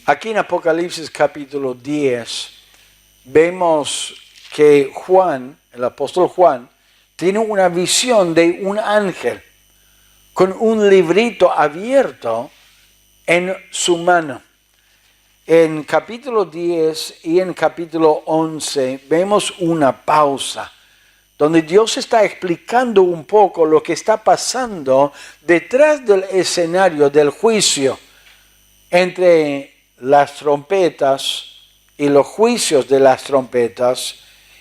Aquí en Apocalipsis capítulo 10 vemos que Juan, el apóstol Juan, tiene una visión de un ángel con un librito abierto en su mano. En capítulo 10 y en capítulo 11 vemos una pausa donde Dios está explicando un poco lo que está pasando detrás del escenario del juicio entre las trompetas y los juicios de las trompetas,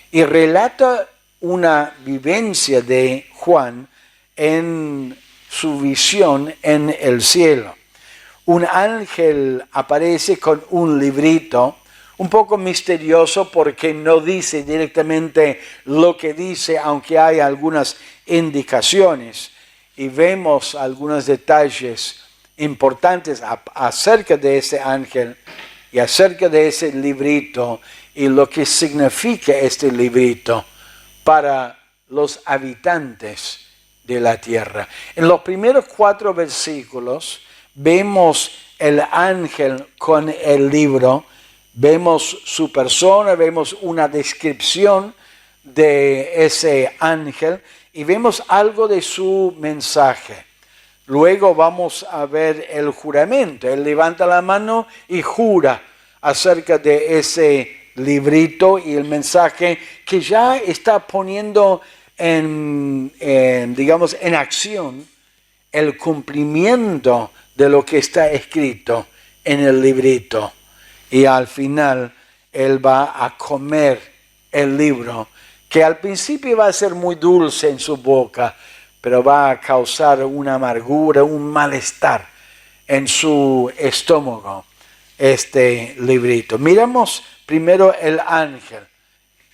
y relata una vivencia de Juan en su visión en el cielo. Un ángel aparece con un librito, un poco misterioso porque no dice directamente lo que dice, aunque hay algunas indicaciones, y vemos algunos detalles importantes acerca de ese ángel y acerca de ese librito y lo que significa este librito para los habitantes de la tierra. En los primeros 4 versículos vemos el ángel con el libro, vemos su persona, vemos una descripción de ese ángel y vemos algo de su mensaje. Luego vamos a ver el juramento. Él levanta la mano y jura acerca de ese librito y el mensaje que ya está poniendo en acción el cumplimiento de lo que está escrito en el librito. Y al final él va a comer el libro, que al principio va a ser muy dulce en su boca, pero va a causar una amargura, un malestar en su estómago, este librito. Miramos primero el ángel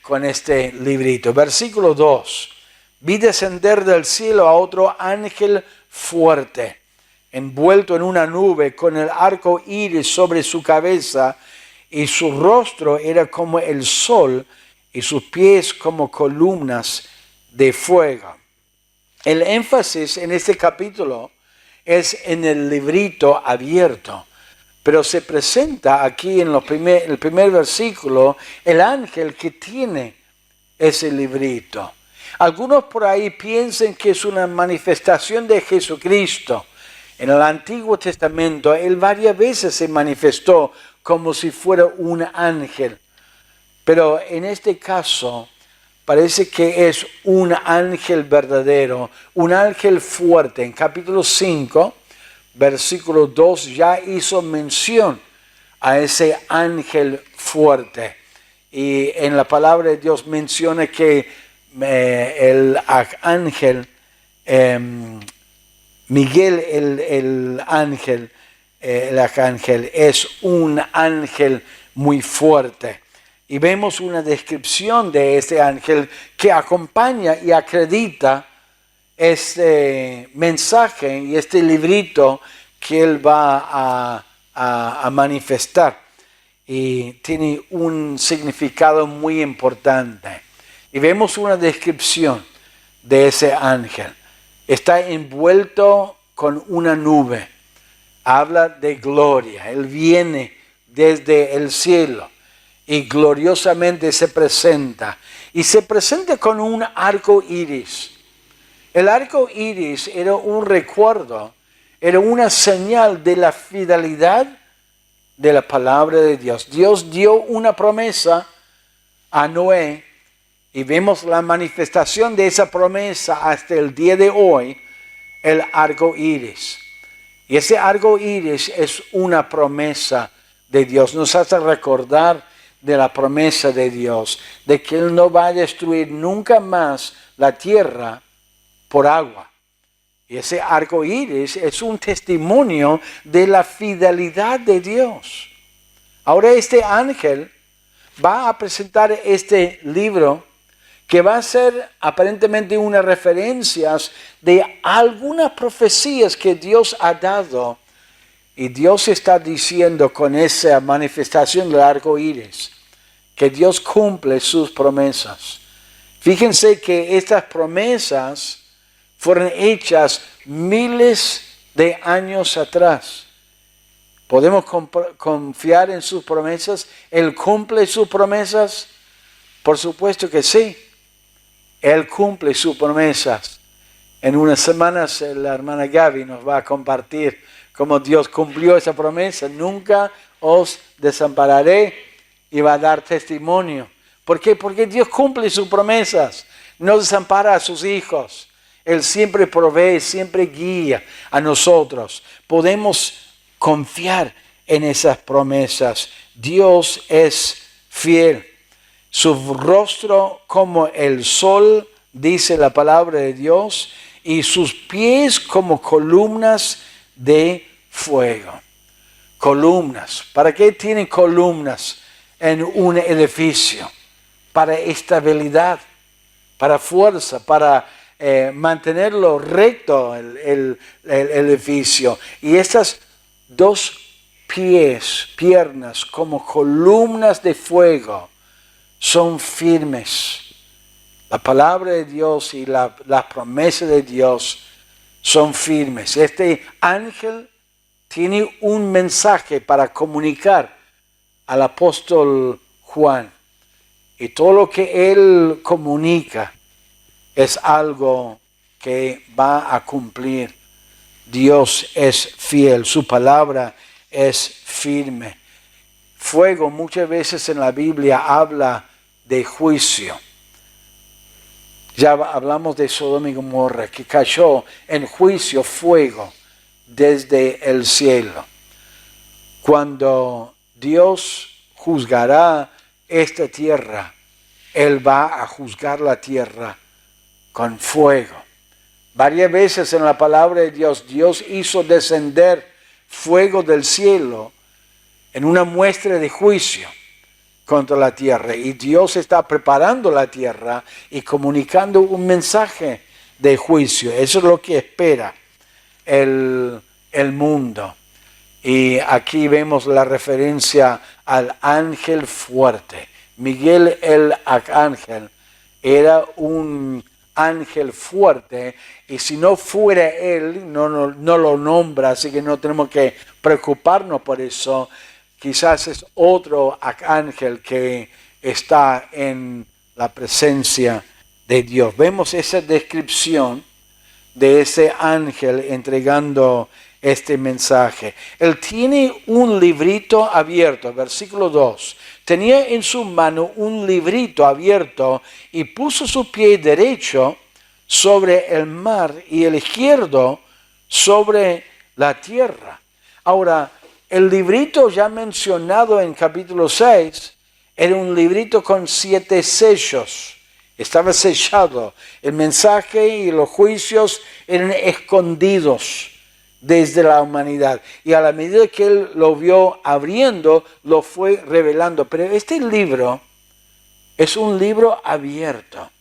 con este librito. Versículo 2. Vi descender del cielo a otro ángel fuerte, envuelto en una nube, con el arco iris sobre su cabeza, y su rostro era como el sol, y sus pies como columnas de fuego. El énfasis en este capítulo es en el librito abierto, pero se presenta aquí en el primer versículo el ángel que tiene ese librito. Algunos por ahí piensan que es una manifestación de Jesucristo. En el Antiguo Testamento él varias veces se manifestó como si fuera un ángel, pero en este caso parece que es un ángel verdadero, un ángel fuerte. En capítulo 5, versículo 2, ya hizo mención a ese ángel fuerte. Y en la palabra de Dios menciona que el ángel, Miguel el ángel es un ángel muy fuerte. Y vemos una descripción de este ángel que acompaña y acredita este mensaje y este librito que él va a manifestar. Y tiene un significado muy importante. Y vemos una descripción de ese ángel. Está envuelto con una nube. Habla de gloria. Él viene desde el cielo y gloriosamente se presenta. Y se presenta con un arco iris. El arco iris era un recuerdo, era una señal de la fidelidad de la palabra de Dios. Dios dio una promesa a Noé y vemos la manifestación de esa promesa hasta el día de hoy, el arco iris. Y ese arco iris es una promesa de Dios. Nos hace recordar de la promesa de Dios, de que Él no va a destruir nunca más la tierra por agua. Y ese arco iris es un testimonio de la fidelidad de Dios. Ahora este ángel va a presentar este libro que va a ser aparentemente unas referencias de algunas profecías que Dios ha dado. Y Dios está diciendo con esa manifestación del arco iris que Dios cumple sus promesas. Fíjense que estas promesas fueron hechas miles de años atrás. ¿Podemos confiar en sus promesas? ¿Él cumple sus promesas? Por supuesto que sí. Él cumple sus promesas. En unas semanas la hermana Gaby nos va a compartir cómo Dios cumplió esa promesa. Nunca os desampararé, y va a dar testimonio. ¿Por qué? Porque Dios cumple sus promesas. No desampara a sus hijos. Él siempre provee, siempre guía a nosotros. Podemos confiar en esas promesas. Dios es fiel. Su rostro como el sol, dice la palabra de Dios, y sus pies como columnas de fuego. Columnas. ¿Para qué tienen columnas en un edificio? Para estabilidad, para fuerza, para mantenerlo recto el edificio. Y estas dos piernas como columnas de fuego son firmes. La palabra de Dios y las promesas de Dios son firmes. Este ángel tiene un mensaje para comunicar al apóstol Juan. Y todo lo que él comunica es algo que va a cumplir. Dios es fiel, su palabra es firme. Fuego muchas veces en la Biblia habla de juicio. Ya hablamos de Sodoma y Gomorra, que cayó en juicio fuego desde el cielo. Cuando Dios juzgará esta tierra, Él va a juzgar la tierra con fuego. Varias veces en la palabra de Dios, Dios hizo descender fuego del cielo en una muestra de juicio contra la tierra. Y Dios está preparando la tierra y comunicando un mensaje de juicio. Eso es lo que espera el mundo. Y aquí vemos la referencia al ángel fuerte. Miguel el arcángel era un ángel fuerte, y si no fuera él, no lo nombra, así que no tenemos que preocuparnos por eso. Quizás es otro arcángel que está en la presencia de Dios. Vemos esa descripción de ese ángel entregando este mensaje. Él tiene un librito abierto, versículo 2. Tenía en su mano un librito abierto y puso su pie derecho sobre el mar y el izquierdo sobre la tierra. Ahora, el librito ya mencionado en capítulo 6 era un librito con 7 sellos. Estaba sellado. El mensaje y los juicios eran escondidos desde la humanidad. Y a la medida que él lo vio abriendo, lo fue revelando. Pero este libro es un libro abierto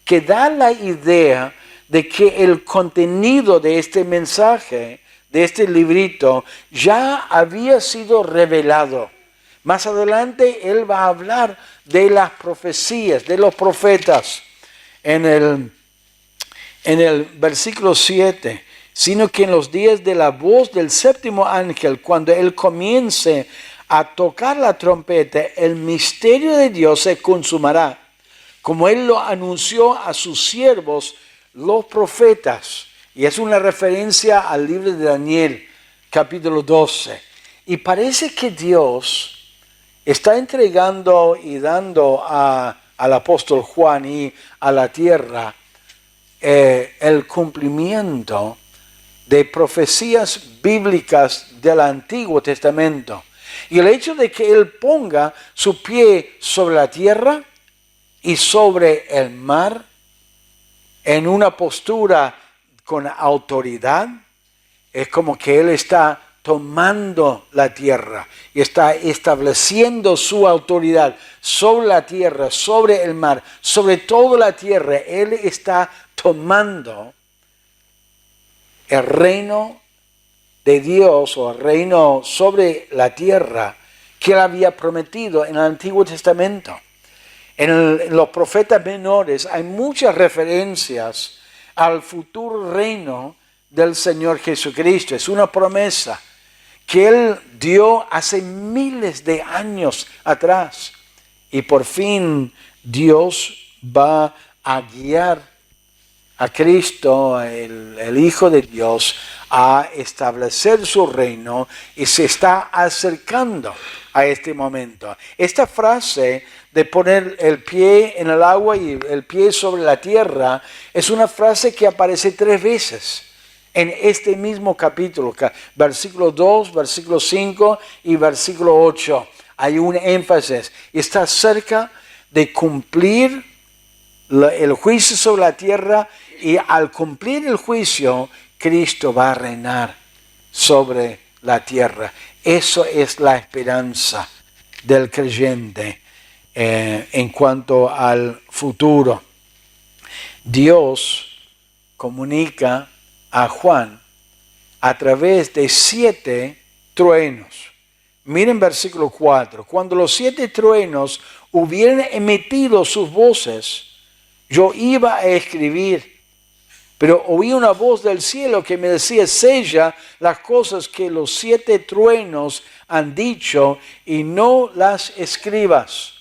que da la idea de que el contenido de este mensaje, de este librito, ya había sido revelado. Más adelante él va a hablar de las profecías, de los profetas. En el versículo 7, sino que en los días de la voz del séptimo ángel, cuando él comience a tocar la trompeta, el misterio de Dios se consumará, como él lo anunció a sus siervos, los profetas. Y es una referencia al libro de Daniel, capítulo 12. Y parece que Dios está entregando y dando al apóstol Juan y a la tierra el cumplimiento de profecías bíblicas del Antiguo Testamento. Y el hecho de que él ponga su pie sobre la tierra y sobre el mar en una postura con autoridad, es como que él está tomando la tierra y está estableciendo su autoridad sobre la tierra, sobre el mar, sobre toda la tierra. Él está tomando el reino de Dios, o el reino sobre la tierra que él había prometido en el Antiguo Testamento. En los profetas menores hay muchas referencias al futuro reino del Señor Jesucristo. Es una promesa que Él dio hace miles de años atrás. Y por fin Dios va a guiar a Cristo, el Hijo de Dios, a establecer su reino y se está acercando a este momento. Esta frase de poner el pie en el agua y el pie sobre la tierra es una frase que aparece 3 veces en este mismo capítulo, versículo 2, versículo 5 y versículo 8. Hay un énfasis. Está cerca de cumplir el juicio sobre la tierra, y al cumplir el juicio, Cristo va a reinar sobre la tierra. Eso es la esperanza del creyente en cuanto al futuro. Dios comunica a Juan a través de 7 truenos. Miren versículo 4. Cuando los 7 truenos hubieran emitido sus voces, yo iba a escribir, pero oí una voz del cielo que me decía: sella las cosas que los 7 truenos han dicho y no las escribas.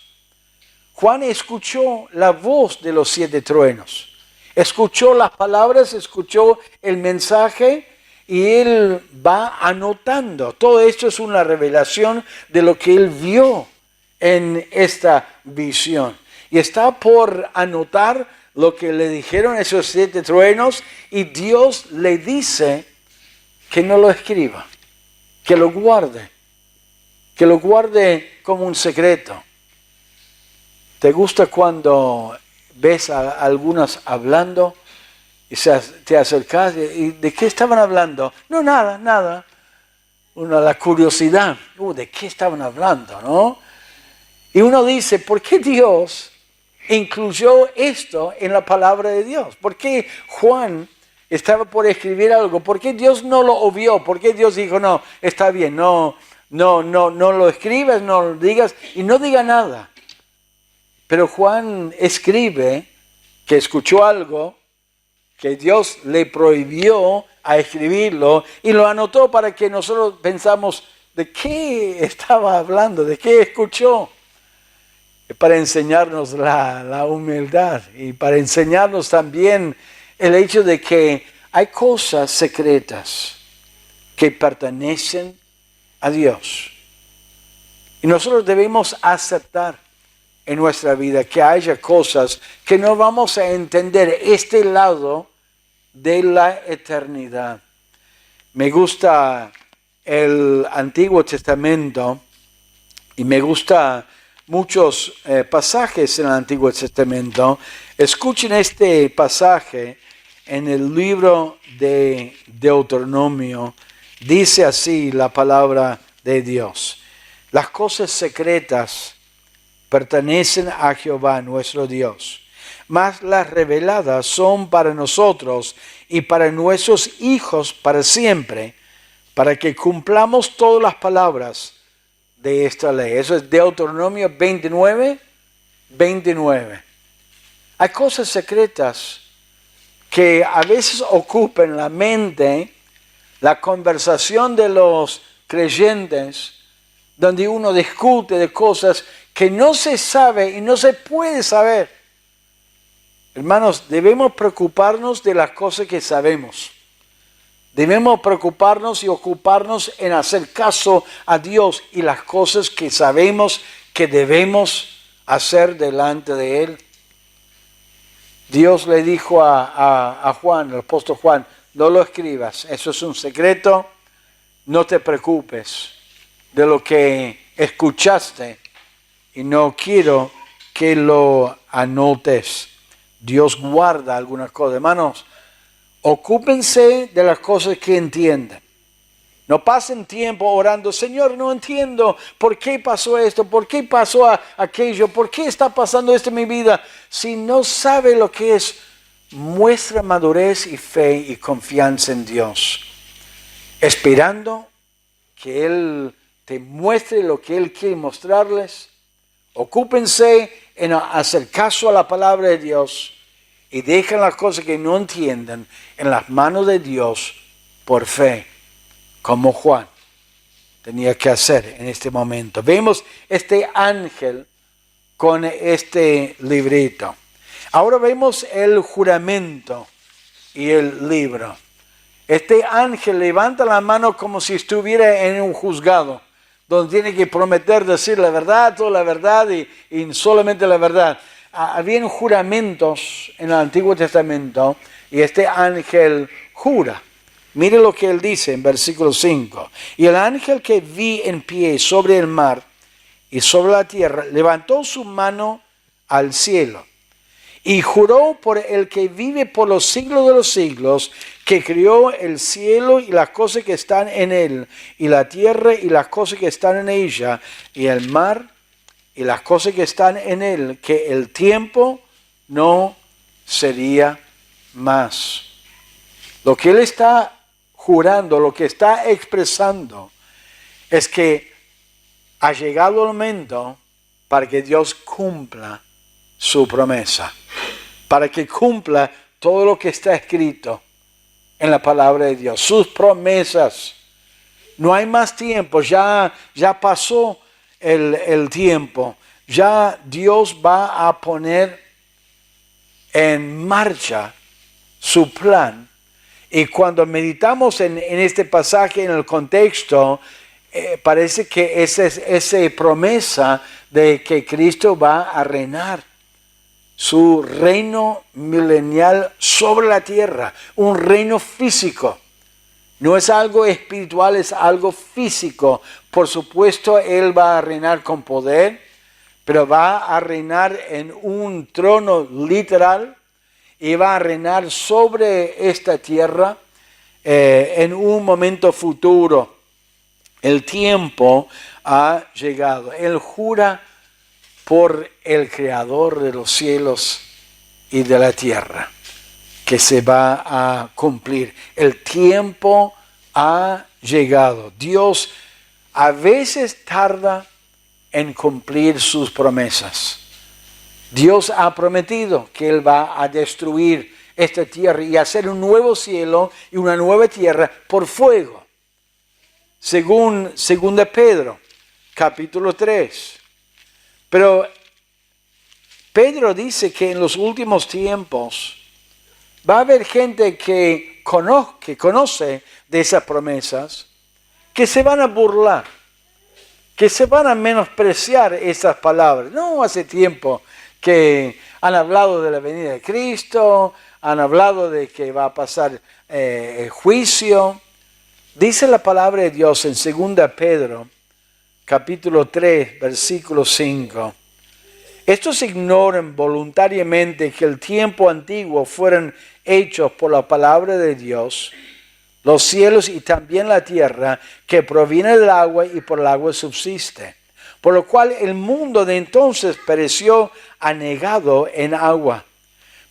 Juan escuchó la voz de los 7 truenos, escuchó las palabras, escuchó el mensaje, y él va anotando. Todo esto es una revelación de lo que él vio en esta visión. Y está por anotar lo que le dijeron esos 7 truenos, y Dios le dice que no lo escriba, que lo guarde como un secreto. ¿Te gusta cuando ves a algunos hablando y te acercas y de qué estaban hablando? No, nada. La curiosidad, ¿de qué estaban hablando, no? Y uno dice, ¿por qué Dios incluyó esto en la palabra de Dios? ¿Por qué Juan estaba por escribir algo? ¿Por qué Dios no lo obvió? ¿Por qué Dios dijo, no, está bien, no lo escribas, no lo digas y no diga nada? Pero Juan escribe que escuchó algo que Dios le prohibió a escribirlo, y lo anotó para que nosotros pensamos de qué estaba hablando, de qué escuchó. Para enseñarnos la humildad, y para enseñarnos también el hecho de que hay cosas secretas que pertenecen a Dios. Y nosotros debemos aceptar en nuestra vida que haya cosas que no vamos a entender este lado de la eternidad. Me gusta el Antiguo Testamento y me gusta muchos pasajes en el Antiguo Testamento. Escuchen este pasaje en el libro de Deuteronomio. Dice así la palabra de Dios: las cosas secretas pertenecen a Jehová nuestro Dios, mas las reveladas son para nosotros y para nuestros hijos para siempre, para que cumplamos todas las palabras de esta ley. Eso es Deuteronomio 29. Hay cosas secretas que a veces ocupan la mente, la conversación de los creyentes, donde uno discute de cosas que no se sabe y no se puede saber. Hermanos, debemos preocuparnos de las cosas que sabemos. Debemos preocuparnos y ocuparnos en hacer caso a Dios y las cosas que sabemos que debemos hacer delante de Él. Dios le dijo a Juan, al apóstol Juan: no lo escribas, eso es un secreto, no te preocupes de lo que escuchaste y no quiero que lo anotes. Dios guarda algunas cosas. Hermanos, ocúpense de las cosas que entienden. No pasen tiempo orando: Señor, no entiendo por qué pasó esto, por qué pasó aquello, por qué está pasando esto en mi vida. Si no sabe lo que es, muestra madurez y fe y confianza en Dios, esperando que Él te muestre lo que Él quiere mostrarles. Ocúpense en hacer caso a la palabra de Dios y dejen las cosas que no entienden en las manos de Dios por fe, como Juan. tenía que hacer en este momento. Vemos este ángel con este librito. Ahora vemos el juramento y el libro. Este ángel levanta la mano como si estuviera en un juzgado, donde tiene que prometer decir la verdad, toda la verdad y solamente la verdad. Habían juramentos en el Antiguo Testamento y este ángel jura. Mire lo que él dice en versículo 5. Y el ángel que vi en pie sobre el mar y sobre la tierra levantó su mano al cielo y juró por el que vive por los siglos de los siglos, que crió el cielo y las cosas que están en él, y la tierra y las cosas que están en ella, y el mar y las cosas que están en él, que el tiempo no sería más. Lo que él está jurando, lo que está expresando, es que ha llegado el momento para que Dios cumpla su promesa, para que cumpla todo lo que está escrito en la palabra de Dios, sus promesas. No hay más tiempo, ya pasó el tiempo, ya Dios va a poner en marcha su plan. Y cuando meditamos en este pasaje, en el contexto, parece que esa promesa de que Cristo va a reinar su reino milenial sobre la tierra, un reino físico. No es algo espiritual, es algo físico. Por supuesto, Él va a reinar con poder, pero va a reinar en un trono literal y va a reinar sobre esta tierra en un momento futuro. El tiempo ha llegado. Él jura por el Creador de los cielos y de la tierra, que se va a cumplir. El tiempo ha llegado. Dios a veces tarda en cumplir sus promesas. Dios ha prometido que Él va a destruir esta tierra y hacer un nuevo cielo y una nueva tierra por fuego. Según 2 Pedro, capítulo 3. Pero Pedro dice que en los últimos tiempos va a haber gente que conoce de esas promesas, que se van a burlar, que se van a menospreciar esas palabras. No hace tiempo que han hablado de la venida de Cristo, han hablado de que va a pasar juicio. Dice la palabra de Dios en 2 Pedro, capítulo 3, versículo 5. Estos ignoran voluntariamente que el tiempo antiguo fueron hechos por la palabra de Dios, los cielos y también la tierra, que proviene del agua y por el agua subsiste. Por lo cual el mundo de entonces pereció anegado en agua.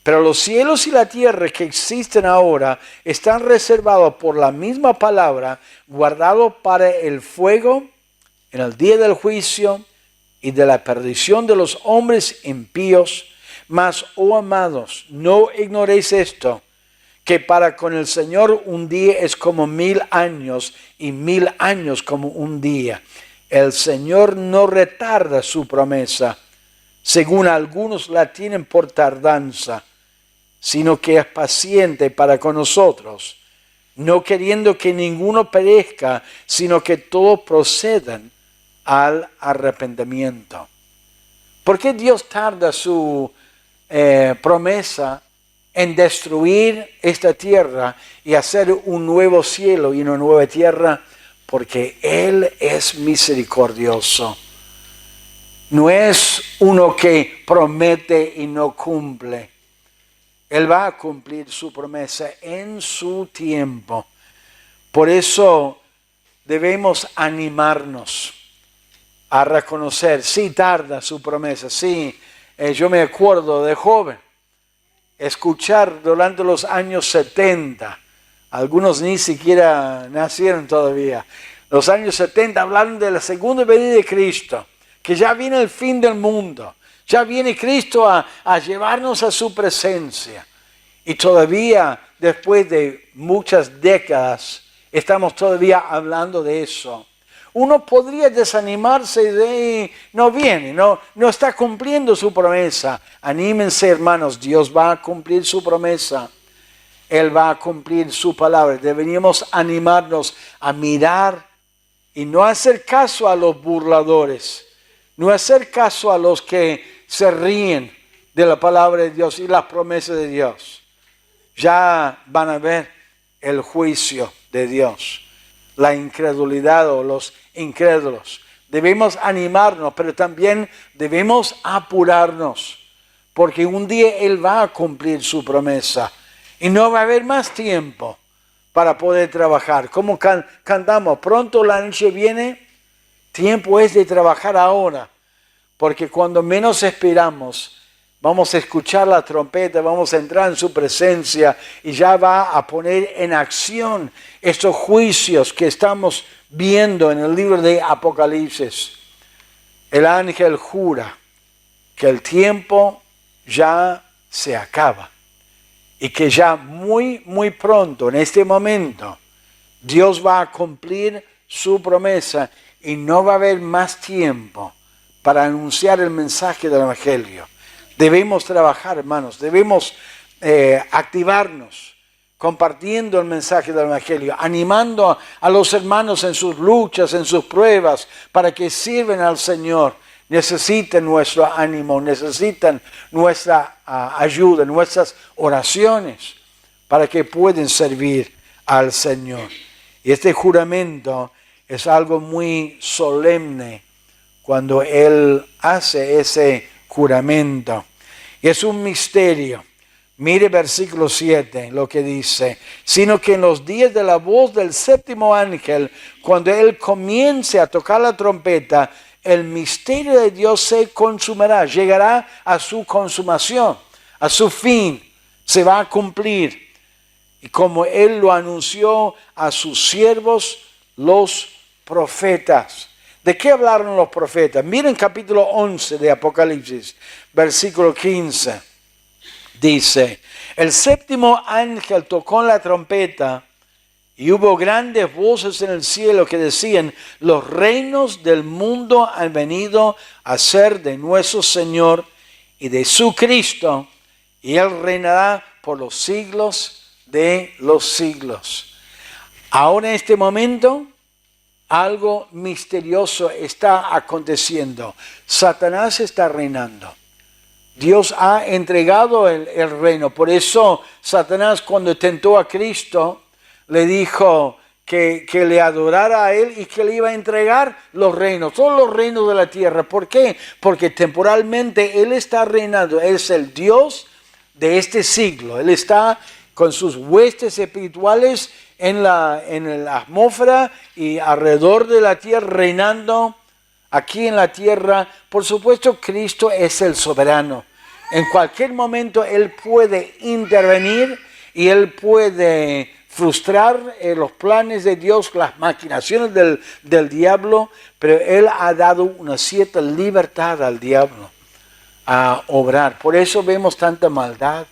Pero los cielos y la tierra que existen ahora están reservados por la misma palabra, guardados para el fuego en el día del juicio y de la perdición de los hombres impíos. Mas, oh amados, no ignoréis esto, que para con el Señor un día es como 1000 años y 1000 años como un día. El Señor no retarda su promesa, según algunos la tienen por tardanza, sino que es paciente para con nosotros, no queriendo que ninguno perezca, sino que todos procedan al arrepentimiento. ¿Por qué Dios tarda su promesa en destruir esta tierra y hacer un nuevo cielo y una nueva tierra? Porque Él es misericordioso. No es uno que promete y no cumple. Él va a cumplir su promesa en su tiempo. Por eso debemos animarnos a reconocer, sí tarda su promesa, sí, yo me acuerdo de joven, escuchar durante los años 70, algunos ni siquiera nacieron todavía, los años 70 hablaron de la segunda venida de Cristo, que ya viene el fin del mundo, ya viene Cristo a llevarnos a su presencia. Y todavía, después de muchas décadas, estamos todavía hablando de eso. uno podría desanimarse de no viene, no está cumpliendo su promesa. Anímense, hermanos, Dios va a cumplir su promesa. Él va a cumplir su palabra. Deberíamos animarnos a mirar y no hacer caso a los burladores, no hacer caso a los que se ríen de la palabra de Dios y las promesas de Dios. Ya van a ver el juicio de Dios, la incredulidad o los incrédulos. Debemos animarnos, pero también debemos apurarnos, porque un día Él va a cumplir su promesa y no va a haber más tiempo para poder trabajar. Como cantamos, pronto la noche viene, tiempo es de trabajar ahora, porque cuando menos esperamos, vamos a escuchar la trompeta, vamos a entrar en su presencia y ya va a poner en acción estos juicios que estamos viendo en el libro de Apocalipsis. El ángel jura que el tiempo ya se acaba y que ya muy, muy pronto, en este momento, Dios va a cumplir su promesa y no va a haber más tiempo para anunciar el mensaje del Evangelio. Debemos trabajar, hermanos, debemos activarnos, compartiendo el mensaje del Evangelio, animando a los hermanos en sus luchas, en sus pruebas, para que sirvan al Señor. Necesitan nuestro ánimo, necesitan nuestra ayuda, nuestras oraciones, para que puedan servir al Señor. Y este juramento es algo muy solemne cuando Él hace ese juramento. Y es un misterio. Mire versículo 7, lo que dice. Sino que en los días de la voz del séptimo ángel, cuando Él comience a tocar la trompeta, el misterio de Dios se consumará, llegará a su consumación, a su fin, se va a cumplir. Y como Él lo anunció a sus siervos, los profetas. ¿De qué hablaron los profetas? Miren capítulo 11 de Apocalipsis, versículo 15. Dice, el séptimo ángel tocó la trompeta y hubo grandes voces en el cielo que decían, los reinos del mundo han venido a ser de nuestro Señor y de su Cristo, y Él reinará por los siglos de los siglos. Ahora en este momento, algo misterioso está aconteciendo. Satanás está reinando. Dios ha entregado el reino. Por eso Satanás, cuando tentó a Cristo, le dijo que le adorara a Él y que le iba a entregar los reinos, todos los reinos de la tierra. ¿Por qué? Porque temporalmente Él está reinando. Él es el Dios de este siglo. Él está con sus huestes espirituales en la atmósfera y alrededor de la tierra, reinando aquí en la tierra. Por supuesto, Cristo es el soberano. En cualquier momento Él puede intervenir y Él puede frustrar los planes de Dios, las maquinaciones del diablo, pero Él ha dado una cierta libertad al diablo a obrar. Por eso vemos tanta maldad,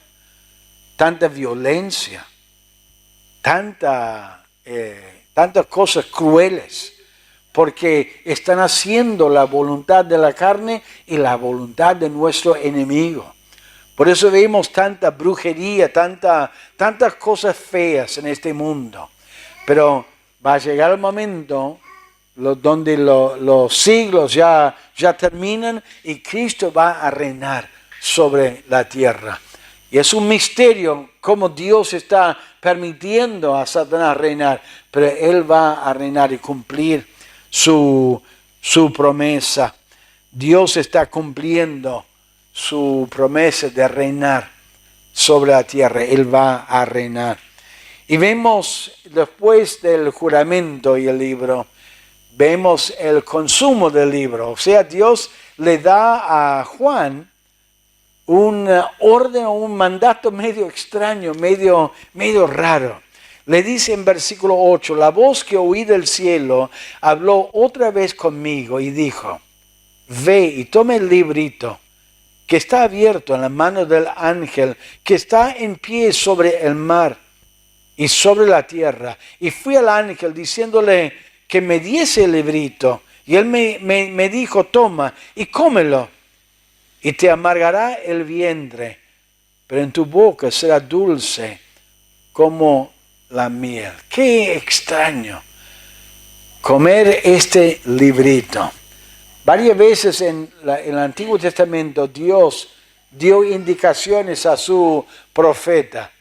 tanta violencia, tantas cosas crueles, porque están haciendo la voluntad de la carne y la voluntad de nuestro enemigo. Por eso vemos tanta brujería, tantas cosas feas en este mundo. Pero va a llegar el momento donde los siglos ya terminan y Cristo va a reinar sobre la tierra. Y es un misterio cómo Dios está permitiendo a Satanás reinar, pero Él va a reinar y cumplir su promesa. Dios está cumpliendo su promesa de reinar sobre la tierra. Él va a reinar. Y vemos después del juramento y el libro, vemos el consumo del libro. O sea, Dios le da a Juan un orden o un mandato medio extraño, medio raro. Le dice en versículo 8, la voz que oí del cielo habló otra vez conmigo y dijo, ve y toma el librito que está abierto en la mano del ángel que está en pie sobre el mar y sobre la tierra. Y fui al ángel diciéndole que me diese el librito. Y él me dijo, toma y cómelo, y te amargará el vientre, pero en tu boca será dulce como la miel. ¡Qué extraño! Comer este librito. Varias veces en el Antiguo Testamento Dios dio indicaciones a su profeta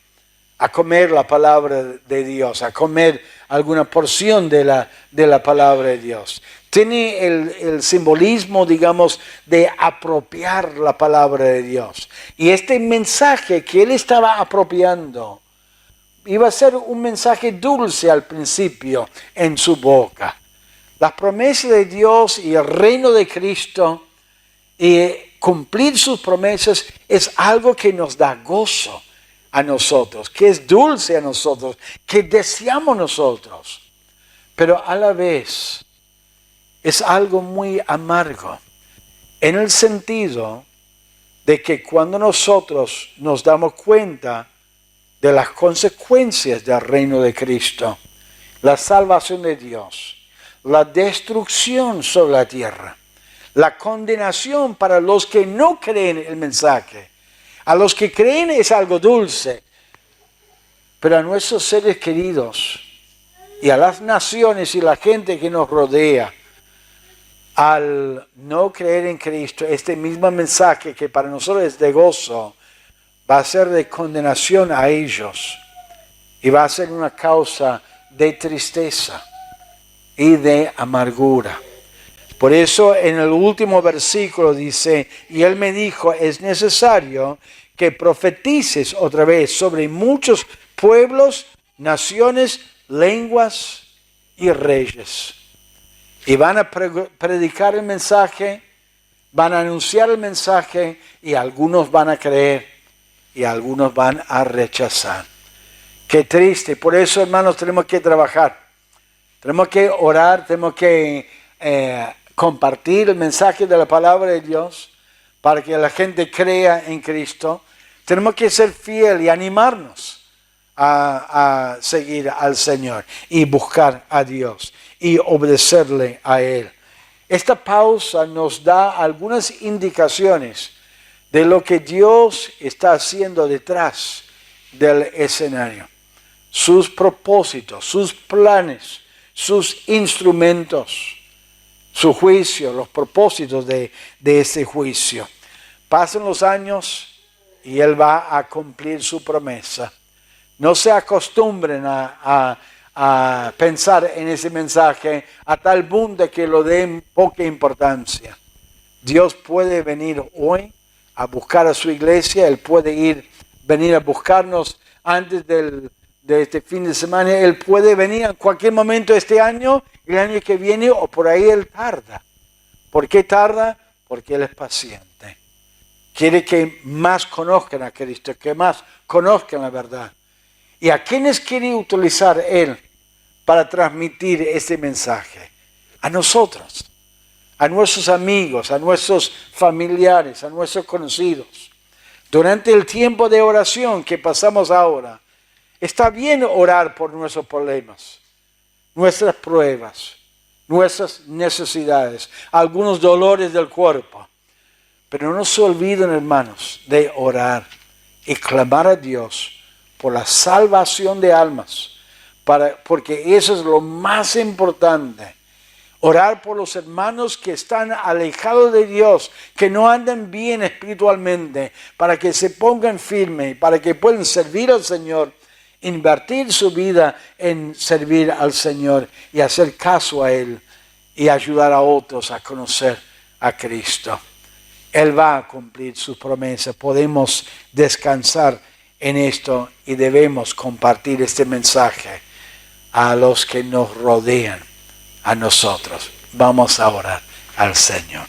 a comer la palabra de Dios, a comer alguna porción de la palabra de Dios. Tiene el simbolismo, digamos, de apropiar la palabra de Dios. Y este mensaje que él estaba apropiando iba a ser un mensaje dulce al principio en su boca. Las promesas de Dios y el reino de Cristo y cumplir sus promesas es algo que nos da gozo a nosotros, que es dulce a nosotros, que deseamos nosotros. Pero a la vez es algo muy amargo, en el sentido de que cuando nosotros nos damos cuenta de las consecuencias del reino de Cristo, la salvación de Dios, la destrucción sobre la tierra, la condenación para los que no creen el mensaje. A los que creen es algo dulce, pero a nuestros seres queridos y a las naciones y la gente que nos rodea, al no creer en Cristo, este mismo mensaje que para nosotros es de gozo, va a ser de condenación a ellos y va a ser una causa de tristeza y de amargura. Por eso en el último versículo dice, y él me dijo, es necesario que profetices otra vez sobre muchos pueblos, naciones, lenguas y reyes. Y van a predicar el mensaje, van a anunciar el mensaje y algunos van a creer y algunos van a rechazar. Qué triste. Por eso, hermanos, tenemos que trabajar. Tenemos que orar, tenemos que compartir el mensaje de la palabra de Dios para que la gente crea en Cristo. Tenemos que ser fieles y animarnos a seguir al Señor y buscar a Dios y obedecerle a Él. Esta pausa nos da algunas indicaciones de lo que Dios está haciendo detrás del escenario. Sus propósitos, sus planes, sus instrumentos, su juicio, los propósitos de ese juicio. Pasan los años y Él va a cumplir su promesa. No se acostumbren a pensar en ese mensaje a tal punto que lo den poca importancia. Dios puede venir hoy a buscar a su iglesia, Él puede venir a buscarnos antes de este fin de semana, Él puede venir en cualquier momento este año, el año que viene o por ahí Él tarda. ¿Por qué tarda? Porque Él es paciente. Quiere que más conozcan a Cristo, que más conozcan la verdad. ¿Y a quiénes quiere utilizar Él para transmitir este mensaje? A nosotros, a nuestros amigos, a nuestros familiares, a nuestros conocidos. Durante el tiempo de oración que pasamos ahora, está bien orar por nuestros problemas, nuestras pruebas, nuestras necesidades, algunos dolores del cuerpo. Pero no se olviden, hermanos, de orar y clamar a Dios por la salvación de almas, porque eso es lo más importante. Orar por los hermanos que están alejados de Dios, que no andan bien espiritualmente, para que se pongan firmes, para que puedan servir al Señor, invertir su vida en servir al Señor y hacer caso a Él y ayudar a otros a conocer a Cristo. Él va a cumplir sus promesas. Podemos descansar en esto y debemos compartir este mensaje a los que nos rodean, a nosotros. Vamos a orar al Señor.